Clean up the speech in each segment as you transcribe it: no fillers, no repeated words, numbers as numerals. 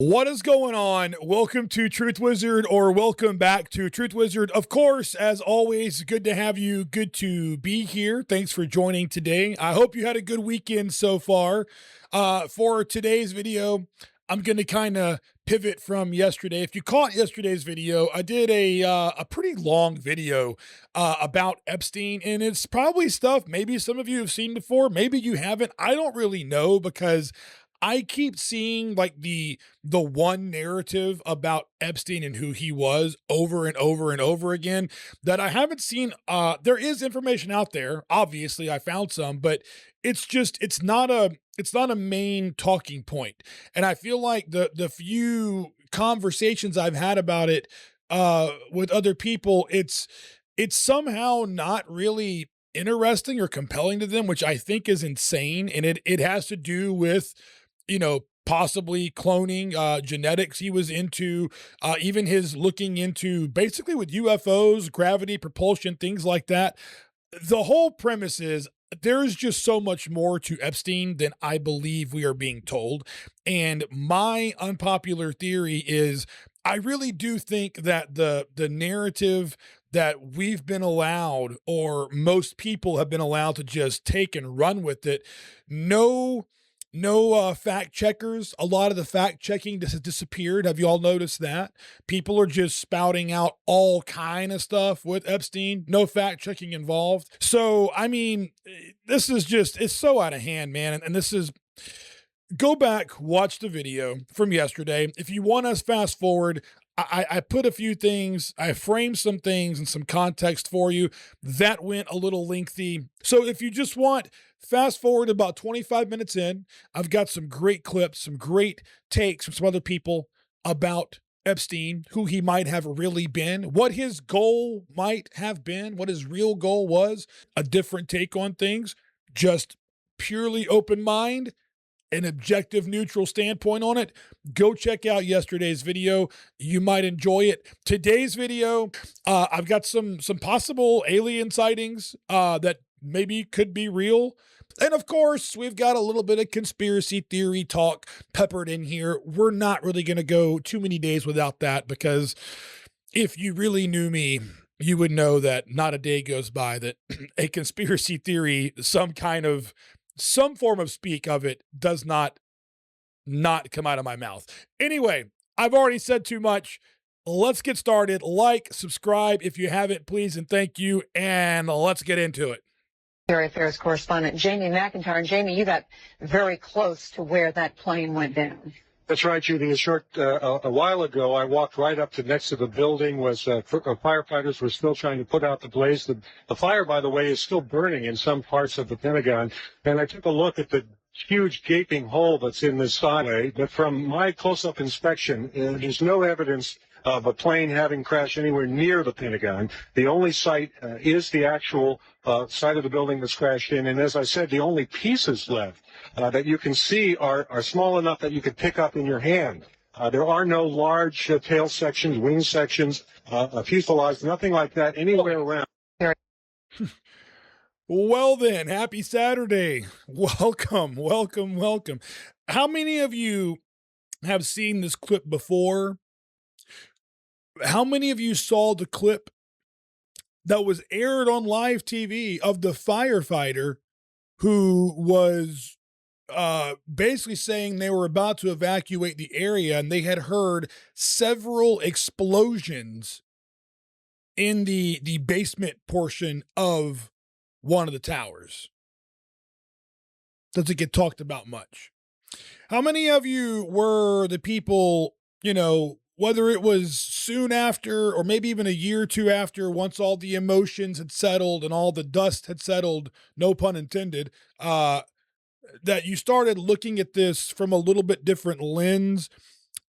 What is going on? Welcome to Truth Wizard, or welcome back to Truth Wizard. Of course, as always, good to have you. Good to be here. Thanks for joining today. I hope you had a good weekend so far. For today's video, I'm going to kind of pivot from yesterday. If you caught yesterday's video, I did a pretty long video about Epstein, and it's probably stuff maybe some of you have seen before, maybe you haven't. I don't really know, because I keep seeing like the one narrative about Epstein and who he was over and over and over again that I haven't seen. There is information out there. Obviously, I found some, but it's not a main talking point. And I feel like the few conversations I've had about it with other people, it's somehow not really interesting or compelling to them, which I think is insane. And it has to do with, possibly cloning, genetics he was into, even his looking into basically with UFOs, gravity, propulsion, things like that. The whole premise is there's just so much more to Epstein than I believe we are being told. And my unpopular theory is I really do think that the narrative that we've been allowed, or most people have been allowed to just take and run with it, no fact checkers. A lot of the fact checking has disappeared. Have you all noticed that? People are just spouting out all kind of stuff with Epstein. No fact checking involved. So, I mean, this is just, it's so out of hand, man. And this is, go back, watch the video from yesterday. If you want us fast forward, I put a few things, I framed some things and some context for you. That went a little lengthy. So if you just want fast forward about 25 minutes in, I've got some great clips, some great takes from some other people about Epstein, who he might have really been, what his goal might have been, what his real goal was, a different take on things, just purely open mind, an objective, neutral standpoint on it. Go check out yesterday's video. You might enjoy it. Today's video, I've got some possible alien sightings that maybe could be real. And of course, we've got a little bit of conspiracy theory talk peppered in here. We're not really going to go too many days without that, because if you really knew me, you would know that not a day goes by that a conspiracy theory, some form of speak of it, does not come out of my mouth. Anyway, I've already said too much. Let's get started. Like, subscribe if you haven't, please, and thank you. And let's get into it. Military Affairs correspondent Jamie McIntyre. And Jamie, you got very close to where that plane went down. That's right, Judy. A while ago, I walked right up to next to the building. Firefighters were still trying to put out the blaze. The fire, by the way, is still burning in some parts of the Pentagon. And I took a look at the huge gaping hole that's in this skyway. But from my close-up inspection, there's no evidence of a plane having crashed anywhere near the Pentagon. The only site is the actual site of the building that's crashed in. And as I said, the only pieces left that you can see are small enough that you could pick up in your hand. There are no large tail sections, wing sections, fuselage, nothing like that anywhere around. Well then, happy Saturday. Welcome, welcome, welcome. How many of you have seen this clip before? How many of you saw the clip that was aired on live TV of the firefighter who was basically saying they were about to evacuate the area and they had heard several explosions in the basement portion of one of the towers? Doesn't get talked about much. How many of you were the people, whether it was soon after or maybe even a year or two after, once all the emotions had settled and all the dust had settled, no pun intended, that you started looking at this from a little bit different lens,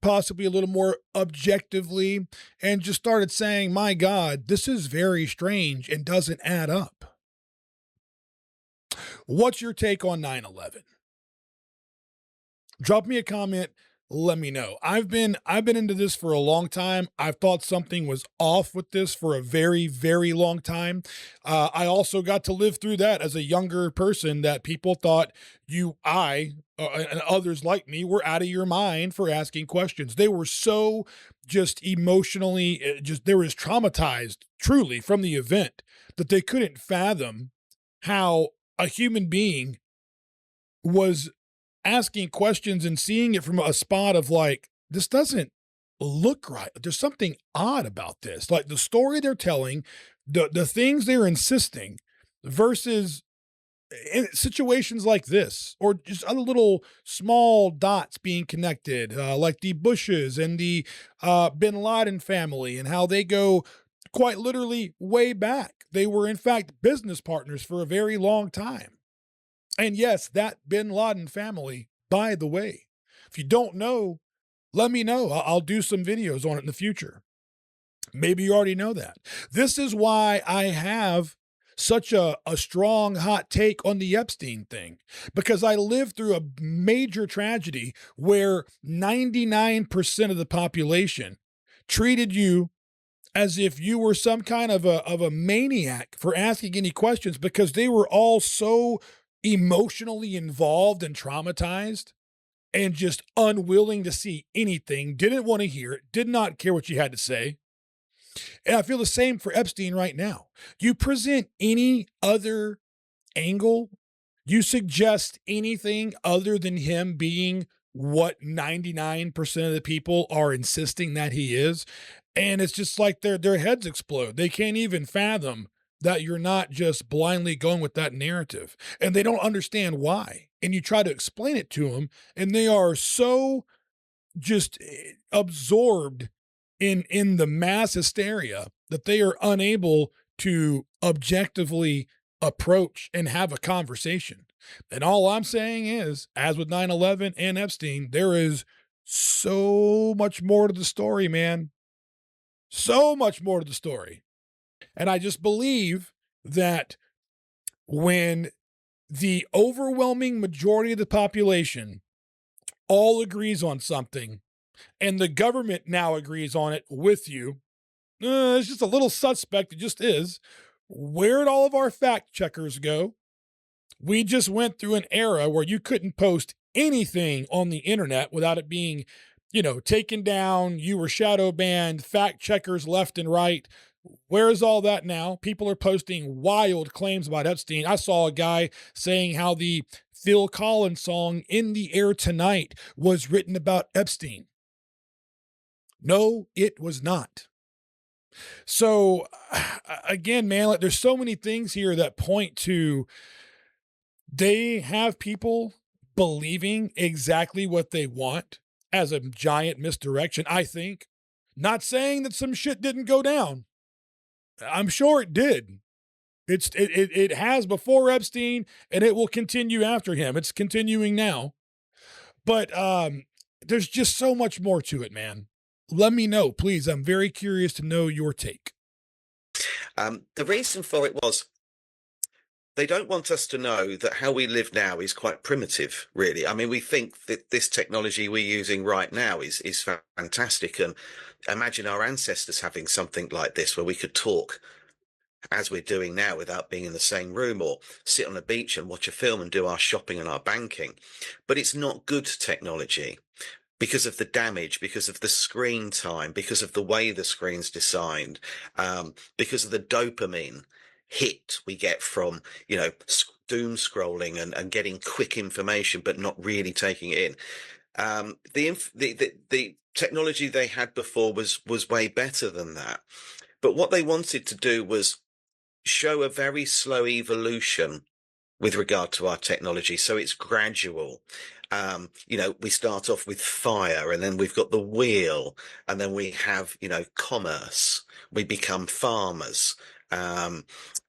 possibly a little more objectively, and just started saying, my God, this is very strange and doesn't add up? What's your take on 9/11? Drop me a comment let me know. I've been into this for a long time. I've thought something was off with this for a very, very long time. I also got to live through that as a younger person, that people thought and others like me were out of your mind for asking questions. They were so just emotionally, they were just traumatized truly from the event, that they couldn't fathom how a human being was asking questions and seeing it from a spot of like, this doesn't look right. There's something odd about this. Like the story they're telling, the things they're insisting versus in situations like this, or just other little small dots being connected, like the Bushes and the Bin Laden family, and how they go quite literally way back. They were, in fact, business partners for a very long time. And yes, that Bin Laden family, by the way, if you don't know, let me know. I'll do some videos on it in the future. Maybe you already know that. This is why I have such a strong hot take on the Epstein thing, because I lived through a major tragedy where 99% of the population treated you as if you were some kind of a maniac for asking any questions, because they were all so emotionally involved and traumatized and just unwilling to see anything, didn't want to hear it, did not care what you had to say. And I feel the same for Epstein right now. You present any other angle, you suggest anything other than him being what 99% of the people are insisting that he is, and it's just like their heads explode. They can't even fathom that you're not just blindly going with that narrative, and they don't understand why. And you try to explain it to them, and they are so just absorbed in the mass hysteria that they are unable to objectively approach and have a conversation. And all I'm saying is, as with 9/11 and Epstein, there is so much more to the story, man. So much more to the story. And I just believe that when the overwhelming majority of the population all agrees on something, and the government now agrees on it with you, it's just a little suspect. It just is. Where'd all of our fact checkers go? We just went through an era where you couldn't post anything on the internet without it being, taken down. You were shadow banned, fact checkers left and right. Where's all that now? People are posting wild claims about Epstein. I saw a guy saying how the Phil Collins song In the Air Tonight was written about Epstein. No, it was not. So again, man, like there's so many things here that point to they have people believing exactly what they want as a giant misdirection, I think. Not saying that some shit didn't go down. I'm sure it did. It has before Epstein, and it will continue after him. It's continuing now. But there's just so much more to it, man. Let me know, please. I'm very curious to know your take. The reason for it was they don't want us to know that how we live now is quite primitive, really. I mean, we think that this technology we're using right now is fantastic. And imagine our ancestors having something like this where we could talk as we're doing now without being in the same room, or sit on a beach and watch a film and do our shopping and our banking. But it's not good technology because of the damage, because of the screen time, because of the way the screen's designed, because of the dopamine hit we get from, doom scrolling and getting quick information, but not really taking it in. The technology they had before was way better than that. But what they wanted to do was show a very slow evolution with regard to our technology. So it's gradual. We start off with fire, and then we've got the wheel, and then we have, commerce. We become farmers. And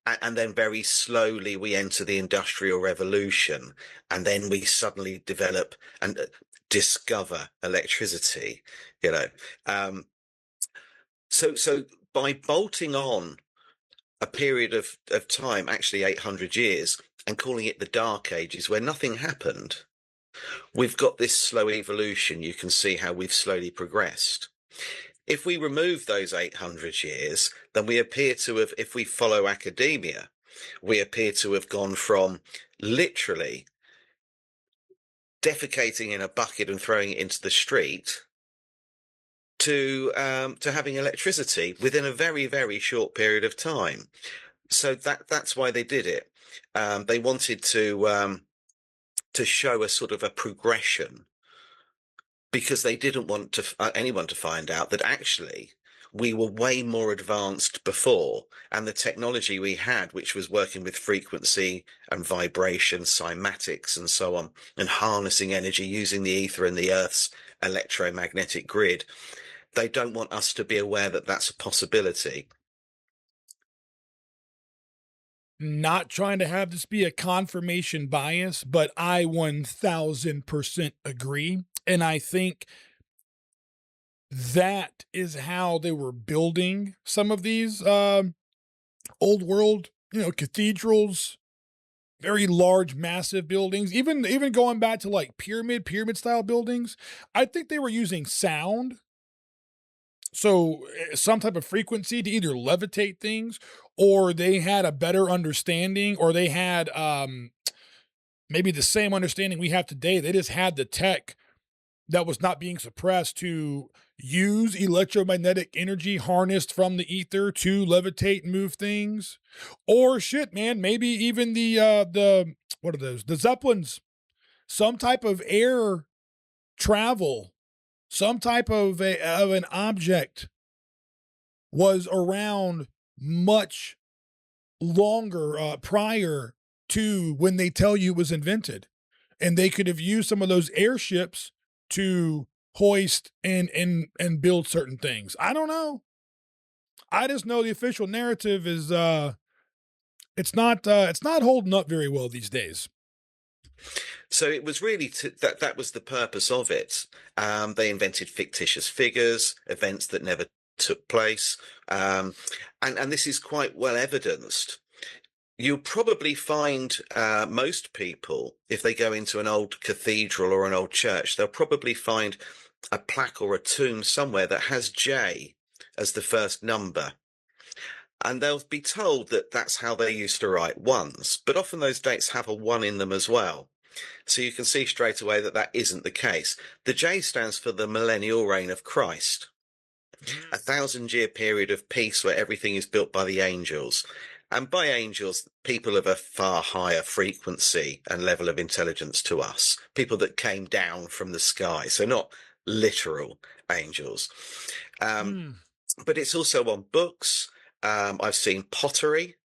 then very slowly we enter the Industrial Revolution, and then we suddenly develop and discover electricity, So by bolting on a period of time, actually 800 years, and calling it the Dark Ages, where nothing happened, We've got this slow evolution. You can see how we've slowly progressed. If we remove those 800 years, then we appear to have, if we follow academia, we appear to have gone from literally defecating in a bucket and throwing it into the street to having electricity within a very, very short period of time. So that's why they did it. They wanted to show a sort of a progression, because they didn't want anyone to find out that actually we were way more advanced before, and the technology we had, which was working with frequency and vibration, cymatics and so on, and harnessing energy using the ether and the Earth's electromagnetic grid, they don't want us to be aware that that's a possibility. Not trying to have this be a confirmation bias, but I 1000% agree. And I think that is how they were building some of these old world, cathedrals, very large, massive buildings, even going back to like pyramid style buildings. I think they were using sound, so some type of frequency to either levitate things, or they had a better understanding, or they had maybe the same understanding we have today. They just had the tech that was not being suppressed to use electromagnetic energy harnessed from the ether to levitate and move things. Or shit, man, maybe even the what are those? The Zeppelins, some type of air travel, some type of an object was around much longer prior to when they tell you it was invented. And they could have used some of those airships to hoist and build certain things. I don't know. I just know the official narrative is it's not holding up very well these days. So it was really that was the purpose of it. They invented fictitious figures, events that never took place, and this is quite well evidenced. You'll probably find most people, if they go into an old cathedral or an old church, they'll probably find a plaque or a tomb somewhere that has J as the first number. And they'll be told that that's how they used to write ones, but often those dates have a 1 in them as well. So you can see straight away that that isn't the case. The J stands for the millennial reign of Christ, a 1,000-year period of peace where everything is built by the angels. And by angels, people of a far higher frequency and level of intelligence to us, people that came down from the sky. So not literal angels. But it's also on books. I've seen pottery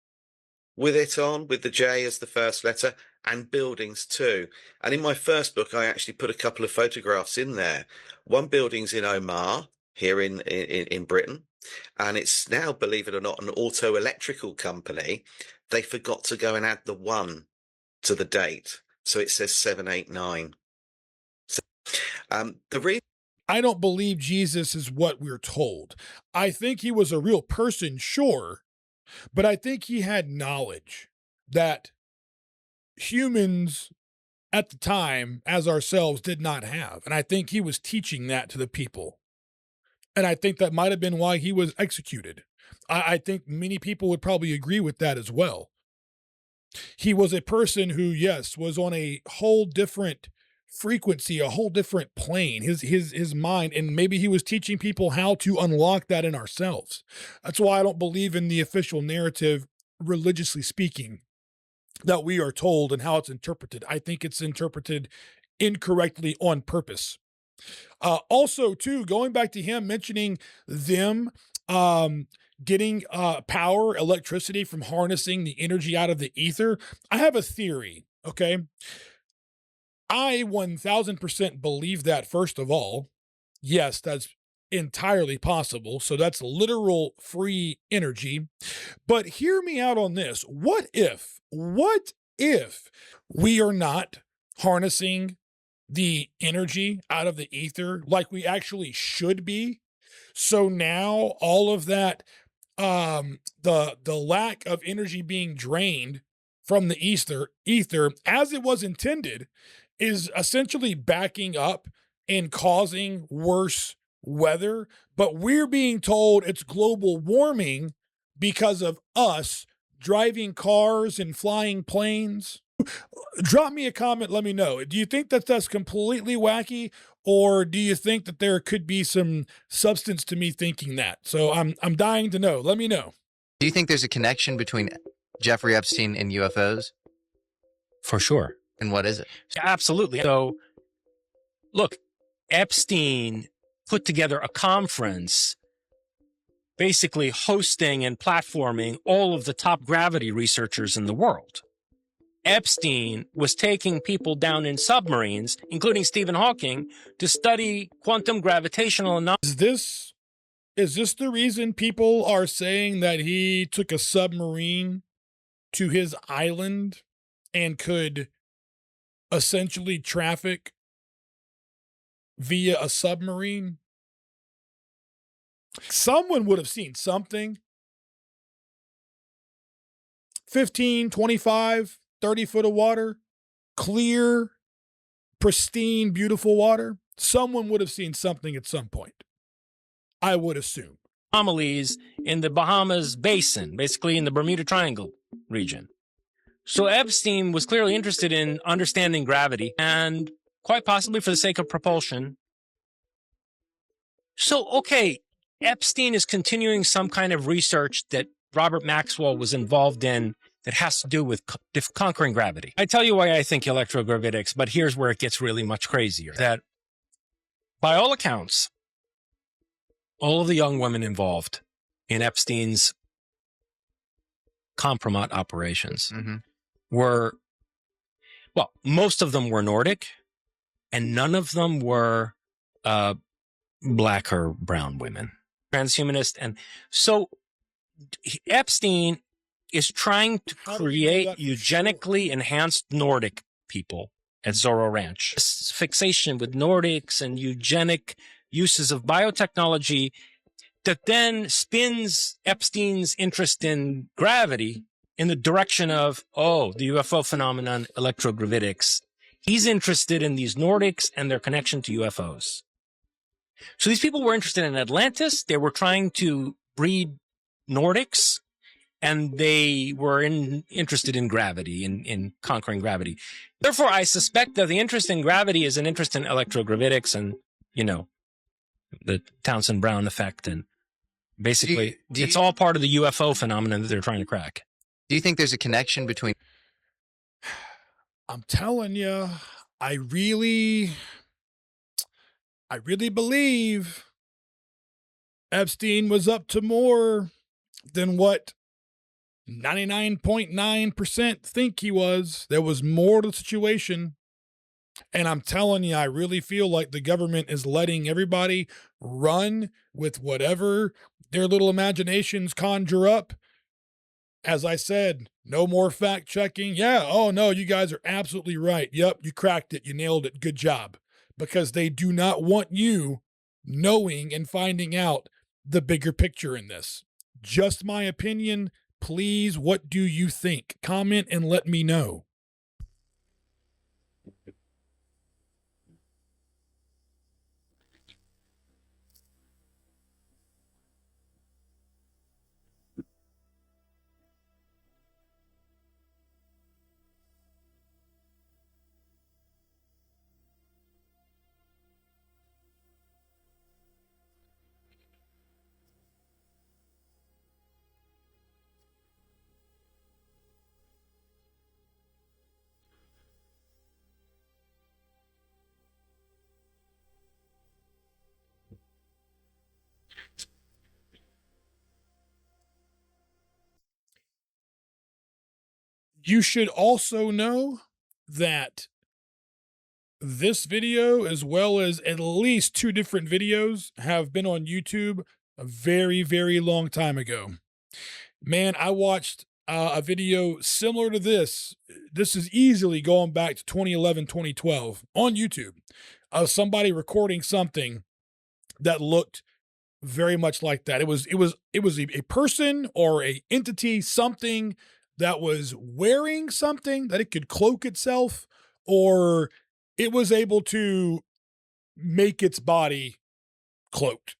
with it on, with the J as the first letter, and buildings too. And in my first book, I actually put a couple of photographs in there. One building's in Omar, here in Britain. And it's now, believe it or not, an auto electrical company. They forgot to go and add the 1 to the date. So it says 789. So, the reason I don't believe Jesus is what we're told. I think he was a real person, sure, but I think he had knowledge that humans at the time, as ourselves, did not have. And I think he was teaching that to the people. And I think that might have been why he was executed. I think many people would probably agree with that as well. He was a person who, yes, was on a whole different frequency, a whole different plane, his mind, and maybe he was teaching people how to unlock that in ourselves. That's why I don't believe in the official narrative, religiously speaking, that we are told and how it's interpreted. I think it's interpreted incorrectly on purpose. Also, too, going back to him mentioning them getting power, electricity from harnessing the energy out of the ether, I have a theory, okay? I 1000% believe that, first of all. Yes, that's entirely possible. So that's literal free energy. But hear me out on this. What if we are not harnessing the energy out of the ether like we actually should be? So now all of that, the lack of energy being drained from the ether as it was intended is essentially backing up and causing worse weather, but we're being told it's global warming because of us driving cars and flying planes. Drop me a comment, let me know. Do you think that that's completely wacky, or do you think that there could be some substance to me thinking that? So I'm dying to know. Let me know. Do you think there's a connection between Jeffrey Epstein and UFOs? For sure. And what is it? Absolutely. So, look, Epstein put together a conference basically hosting and platforming all of the top gravity researchers in the world. Epstein was taking people down in submarines, including Stephen Hawking, to study quantum gravitational anomalies. Is this the reason people are saying that he took a submarine to his island and could essentially traffic via a submarine? Someone would have seen something. 15, 25, 30 foot of water, clear, pristine, beautiful water. Someone would have seen something at some point, I would assume. Anomalies in the Bahamas Basin, basically in the Bermuda Triangle region. So Epstein was clearly interested in understanding gravity and quite possibly for the sake of propulsion. So, okay, Epstein is continuing some kind of research that Robert Maxwell was involved in that has to do with conquering gravity. I tell you why I think electrogravitics, but here's where it gets really much crazier. That by all accounts, all of the young women involved in Epstein's compromat operations were, well, most of them were Nordic, and none of them were black or brown women, transhumanist. And so Epstein is trying to create eugenically enhanced Nordic people at Zorro Ranch. This fixation with Nordics and eugenic uses of biotechnology that then spins Epstein's interest in gravity in the direction of, oh, the UFO phenomenon, electrogravitics. He's interested in these Nordics and their connection to UFOs. So these people were interested in Atlantis. They were trying to breed Nordics, and they were interested in gravity, in conquering gravity. Therefore, I suspect that the interest in gravity is an interest in electrogravitics and, you know, the Townsend Brown effect. And basically, it's all part of the UFO phenomenon that they're trying to crack. Do you think there's a connection between? I'm telling you, I really believe Epstein was up to more than what 99.9% think he was. There was more to the situation. And I'm telling you, I really feel like the government is letting everybody run with whatever their little imaginations conjure up. As I said, no more fact checking. Yeah, oh no, you guys are absolutely right. Yep, you cracked it. You nailed it. Good job. Because they do not want you knowing and finding out the bigger picture in this. Just my opinion. Please, what do you think? Comment and let me know. You should also know that this video, as well as at least 2 different videos, have been on YouTube a very, very long time ago. Man, I watched a video similar to this. This is easily going back to 2011, 2012 on YouTube of somebody recording something that looked very much like that. It was a person or a entity, something that was wearing something that it could cloak itself, or it was able to make its body cloaked.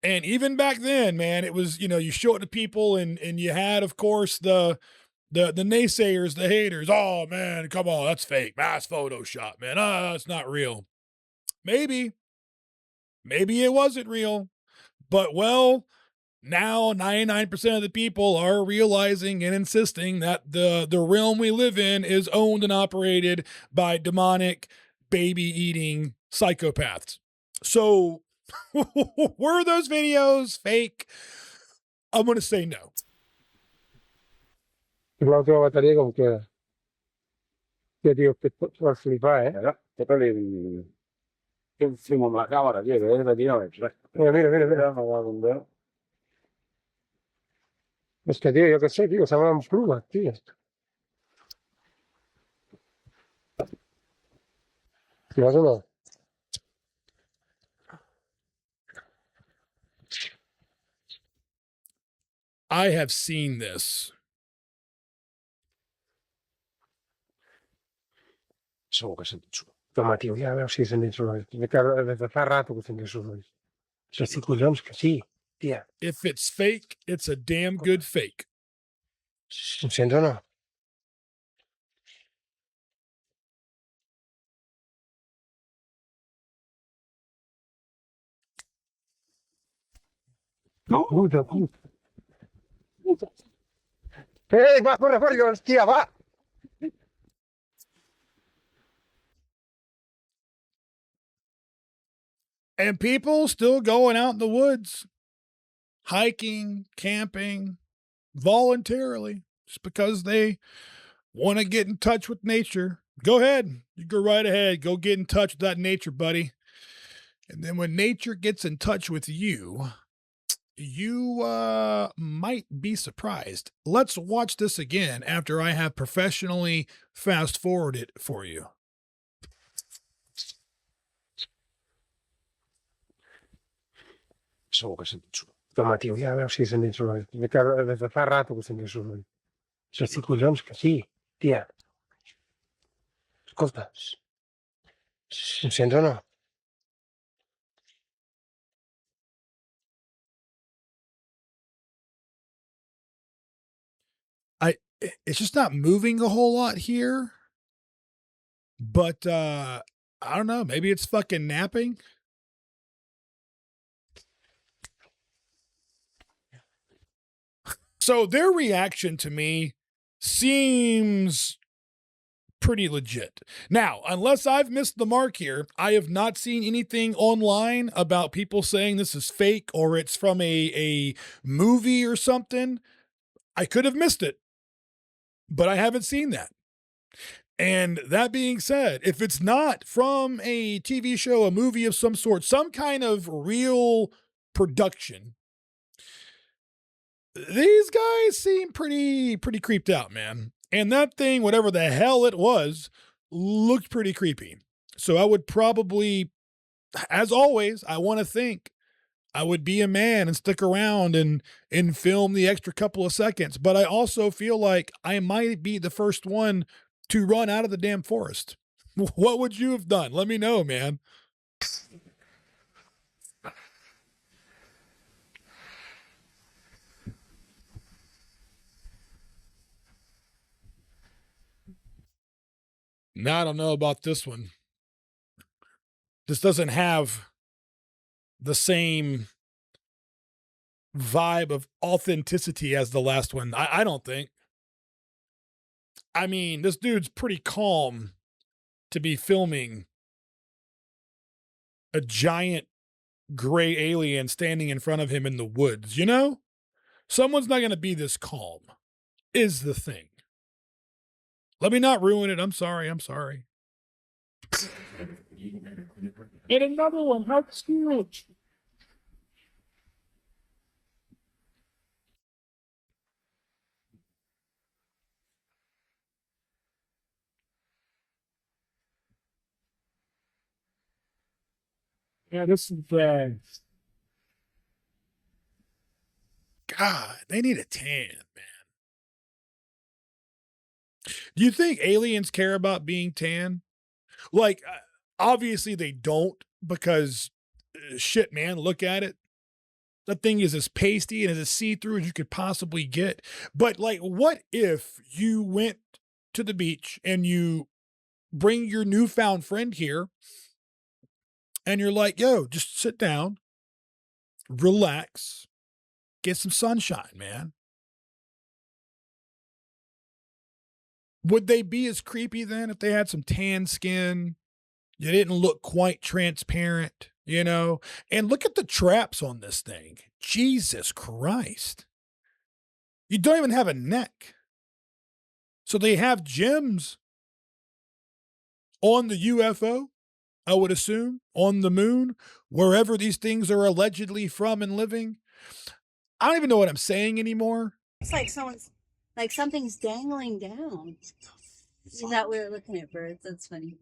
And even back then, man, it was, you show it to people and you had, of course, the naysayers, the haters. Oh man, come on, that's fake. That's Photoshop, man. It's not real. Maybe it wasn't real. But well, now 99% of the people are realizing and insisting that the realm we live in is owned and operated by demonic baby eating psychopaths. So were those videos fake? I'm going to say no. La tua batteria com che Dio che forse li fa, eh? E poi che filmo la camera dietro, di oggi. Mira. Perché Dio, io che sei, Dio, siamo una pluma, Dio. Cosa no? I have seen this. Zo che senti su. Domattina, ja, sì, senti su. Perché fa rato che senti su. Se si collons che sì, Dio. If it's fake, it's a damn good fake. Non sento no? Puta. Va, corre fuori con stia, va! And people still going out in the woods, hiking, camping, voluntarily, just because they want to get in touch with nature. Go ahead. You go right ahead. Go get in touch with that nature, buddy. And then when nature gets in touch with you, you might be surprised. Let's watch this again after I have professionally fast forwarded for you. Zo che senti su. Domattina, ja, sì, senti su. Perché fa rato che senti su. Se si collons che sì, Dio. Ascolta. Non sento no? It's just not moving a whole lot here. But I don't know, maybe it's fucking napping. So their reaction to me seems pretty legit. Now, unless I've missed the mark here, I have not seen anything online about people saying this is fake or it's from a movie or something. I could have missed it, but I haven't seen that. And that being said, if it's not from a TV show, a movie of some sort, some kind of real production, these guys seem pretty creeped out, man. And that thing, whatever the hell it was, looked pretty creepy. So I would probably, as always, I want to think I would be a man and stick around and film the extra couple of seconds. But I also feel like I might be the first one to run out of the damn forest. What would you have done? Let me know, man. Now I don't know about this one. This doesn't have the same vibe of authenticity as the last one. I don't think. I mean, this dude's pretty calm to be filming a giant gray alien standing in front of him in the woods, you know? Someone's not going to be this calm, is the thing. Let me not ruin it. I'm sorry. And another one. How cute. Yeah, this is bad. God, they need a tan, man. Do you think aliens care about being tan? Like, obviously they don't because shit, man, look at it. That thing is as pasty and as see-through as you could possibly get. But like, what if you went to the beach and you bring your newfound friend here and you're like, yo, just sit down, relax, get some sunshine, man. Would they be as creepy then if they had some tan skin? You didn't look quite transparent, you know? And look at the traps on this thing. Jesus Christ. You don't even have a neck. So they have gems on the UFO, I would assume, on the moon, wherever these things are allegedly from and living. I don't even know what I'm saying anymore. It's like something's dangling down. Is that we're looking at birds? That's funny.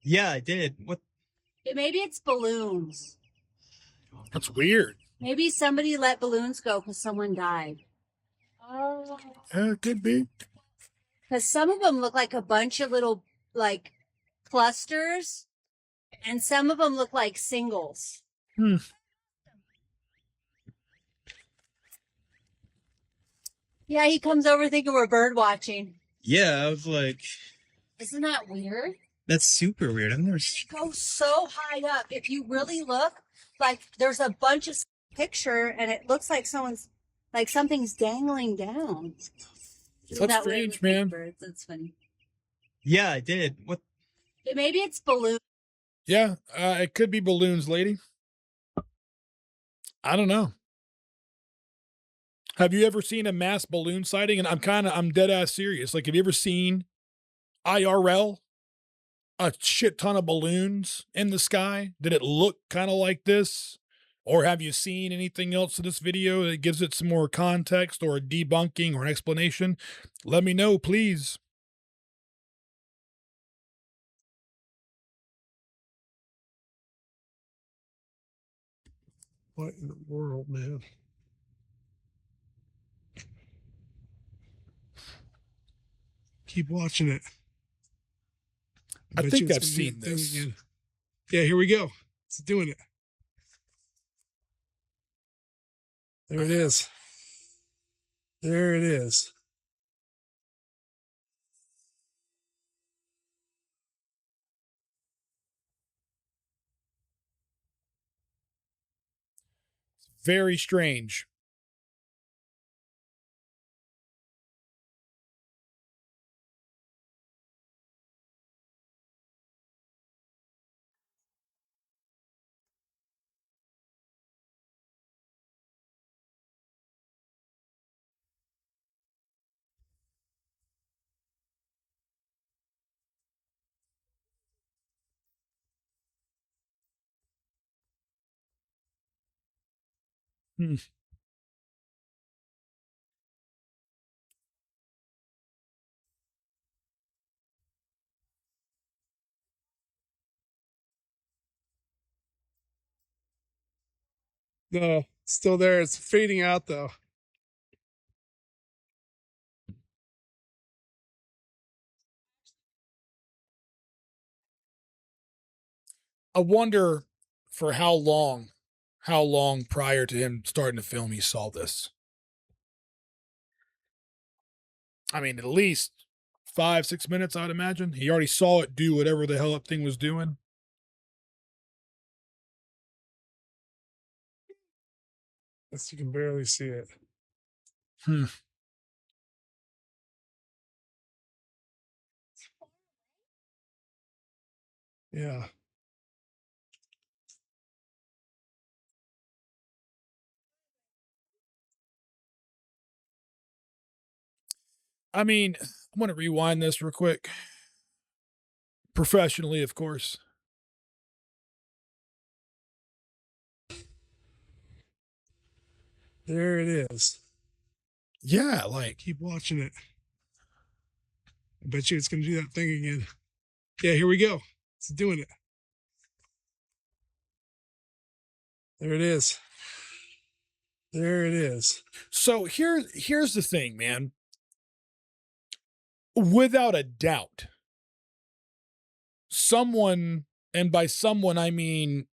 Yeah, I did. What? Maybe it's balloons. That's weird. Maybe somebody let balloons go because someone died. Oh. It could be. Because some of them look like a bunch of little, like, clusters, and some of them look like singles. Yeah, he comes over thinking we're bird watching. Yeah, I was like, Isn't that weird? that's super weird. I've never. It goes so high up. If you really look, like there's a bunch of picture, and it looks like something's dangling down. That's strange, man. Birds. That's funny. Yeah, I did. What? Maybe it's balloons. Yeah, it could be balloons, lady. I don't know. Have you ever seen a mass balloon sighting? And I'm dead ass serious. Like, have you ever seen IRL? A shit ton of balloons in the sky? Did it look kind of like this? Or have you seen anything else in this video that gives it some more context or a debunking or an explanation? Let me know, please. What in the world, man? Keep watching it. I think I've seen this. Again. Yeah, here we go. It's doing it. There it is. There it is. Very strange. No, still there. It's fading out though. I wonder for how long prior to him starting to film he saw this. I mean, at least 5-6 minutes, I'd imagine. He already saw it do whatever the hell that thing was doing. Yes, you can barely see it. Yeah. I mean, I'm going to rewind this real quick. Professionally, of course. There it is. Yeah, like, keep watching it. I bet you it's going to do that thing again. Yeah, here we go. It's doing it. There it is. There it is. So here's the thing, man. Without a doubt, someone, and by someone, I mean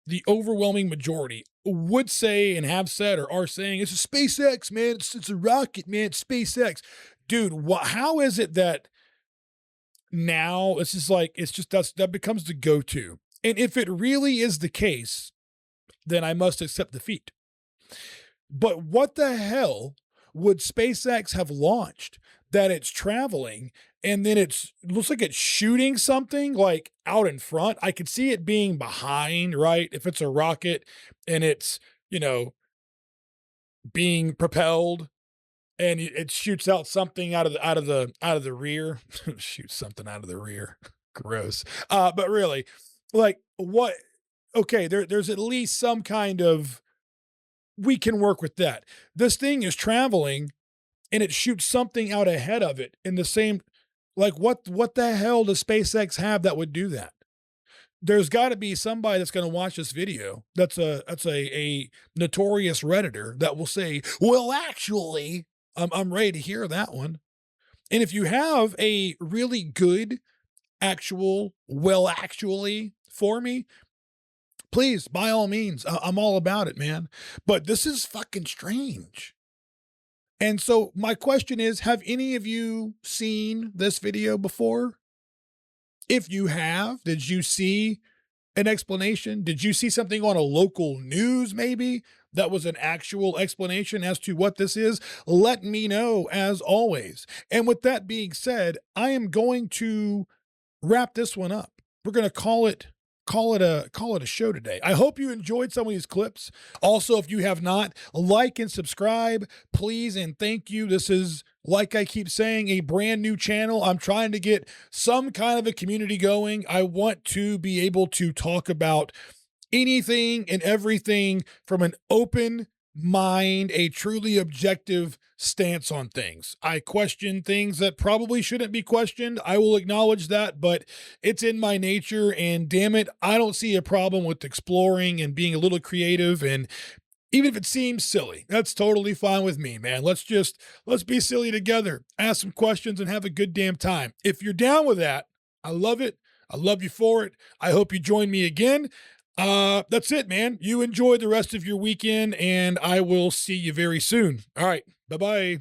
the overwhelming majority, would say and have said or are saying, it's a SpaceX, man. It's a rocket, man. It's SpaceX. Dude, how is it that now it's just like, it's just that becomes the go-to? And if it really is the case, then I must accept defeat. But what the hell would SpaceX have launched that it's traveling and then looks like it's shooting something like out in front? I could see it being behind, right? If it's a rocket and it's, being propelled and it shoots out something out of the rear. Shoots something out of the rear. Gross. But really, like what? Okay, there's at least some kind of, we can work with that. This thing is traveling and it shoots something out ahead of it in the same, like what the hell does SpaceX have that would do that? There's got to be somebody that's going to watch this video that's a notorious Redditor that will say, well, actually, I'm ready to hear that one. And if you have a really good actually for me, please, by all means, I'm all about it, man. But this is fucking strange. And so my question is, have any of you seen this video before? If you have, did you see an explanation? Did you see something on a local news maybe that was an actual explanation as to what this is? Let me know as always. And with that being said, I am going to wrap this one up. We're going to call it a show today. I hope you enjoyed some of these clips. Also, if you have not, like and subscribe, please and thank you. This is, like I keep saying, a brand new channel. I'm trying to get some kind of a community going. I want to be able to talk about anything and everything from an open mind, a truly objective stance on things. I question things that probably shouldn't be questioned. I will acknowledge that, but it's in my nature, and damn it, I don't see a problem with exploring and being a little creative. And even if it seems silly, that's totally fine with me, man. Let's be silly together, ask some questions, and have a good damn time. If you're down with that, I love it. I love you for it. I hope you join me again. That's it, man. You enjoy the rest of your weekend, and I will see you very soon. All right. Bye-bye.